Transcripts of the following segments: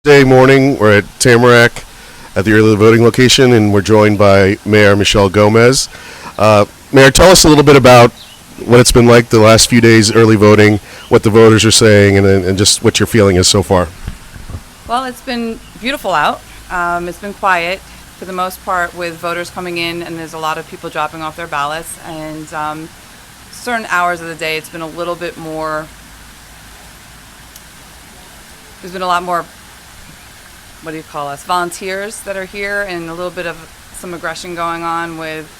Day morning, we're at Tamarac at the early voting location, and we're joined by Mayor Michelle Gomez. Mayor, tell us a little bit about what it's been like the last few days early voting, what the voters are saying, and just what your feeling is so far. Well, it's been beautiful out. It's been quiet for the most part with voters coming in, and there's a lot of people dropping off their ballots. And certain hours of the day, it's been a little bit more. There's been a lot more, what do you call us, volunteers that are here, and a little bit of some aggression going on with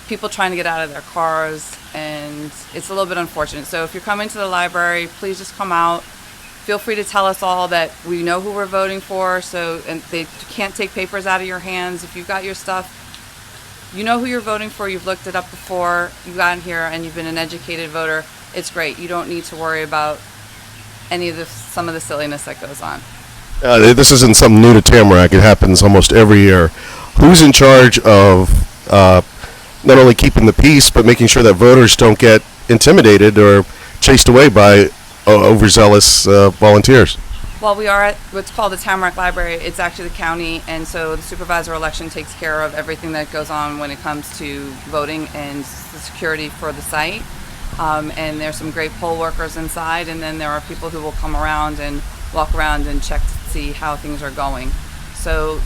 people trying to get out of their cars, and it's a little bit unfortunate. So if you're coming to the library, please just come out. Feel free to tell us all that we know who we're voting for, and they can't take papers out of your hands. If you've got your stuff, you know who you're voting for, you've looked it up before, you've gotten here and you've been an educated voter, it's great. You don't need to worry about some of the silliness that goes on. This isn't something new to Tamarac. It happens almost every year. Who's in charge of not only keeping the peace, but making sure that voters don't get intimidated or chased away by overzealous volunteers? Well, we are at what's called the Tamarac Library. It's actually the county, and so the supervisor election takes care of everything that goes on when it comes to voting and the security for the site. And there's some great poll workers inside, and then there are people who will come around and walk around and check to see how things are going. So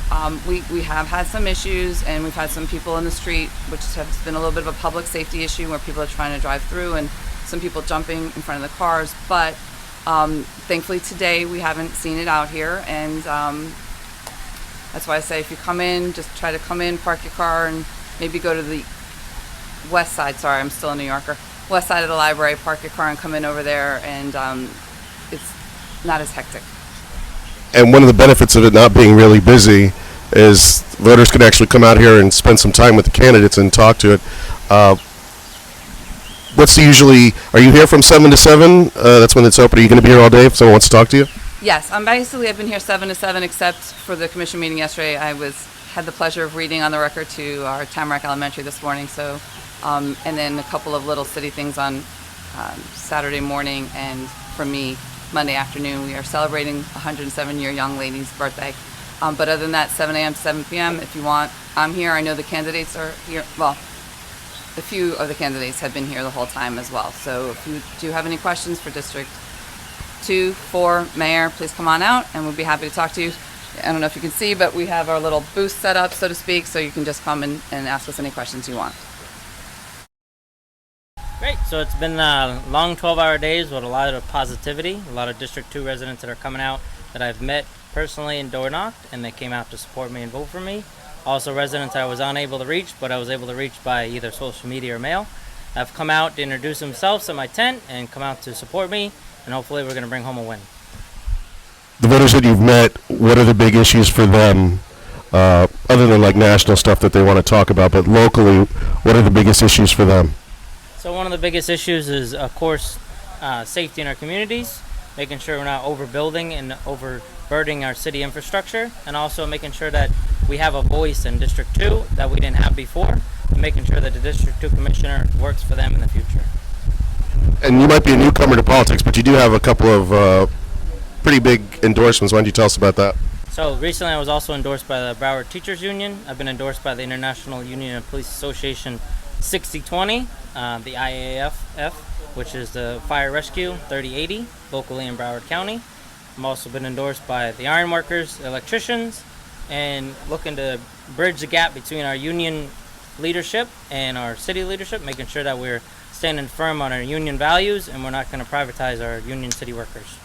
we have had some issues, and we've had some people in the street, which has been a little bit of a public safety issue where people are trying to drive through and some people jumping in front of the cars. But thankfully today we haven't seen it out here, and that's why I say if you come in, just try to come in, park your car, and maybe go to the west side. Sorry, I'm still a New Yorker. West side of the library, park your car and come in over there, and it's not as hectic. And one of the benefits of it not being really busy is voters can actually come out here and spend some time with the candidates and talk to it. Are you here from 7 to 7? That's when it's open. Are you going to be here all day if someone wants to talk to you? Yes, I've been here 7 to 7, except for the commission meeting yesterday. I had the pleasure of reading on the record to our Tamarac Elementary this morning. So, and then a couple of little city things on Saturday morning, and for me, Monday afternoon. We are celebrating 107-year young lady's birthday. But other than that, 7 a.m. to 7 p.m. if you want, I'm here. I know the candidates are here. Well, a few of the candidates have been here the whole time as well. So if you do have any questions for District 2, 4, Mayor, please come on out, and we'll be happy to talk to you. I don't know if you can see, but we have our little booth set up, so to speak, so you can just come and ask us any questions you want. Great. So it's been long 12-hour days with a lot of positivity, a lot of District 2 residents that are coming out that I've met personally and door knocked, and they came out to support me and vote for me. Also residents I was unable to reach, but I was able to reach by either social media or mail, have come out to introduce themselves at my tent and come out to support me, and hopefully we're going to bring home a win. The voters that you've met, what are the big issues for them, other than like national stuff that they want to talk about, but locally, what are the biggest issues for them? So one of the biggest issues is, of course, safety in our communities, making sure we're not overbuilding and overburdening our city infrastructure, and also making sure that we have a voice in District 2 that we didn't have before, and making sure that the District 2 Commissioner works for them in the future. And you might be a newcomer to politics, but you do have a couple of pretty big endorsements. Why don't you tell us about that? So recently I was also endorsed by the Broward Teachers Union. I've been endorsed by the International Union of Police Association 6020, the IAFF, which is the Fire Rescue 3080, locally in Broward County. I've also been endorsed by the iron workers, electricians, and looking to bridge the gap between our union leadership and our city leadership, making sure that we're standing firm on our union values and we're not going to privatize our union city workers.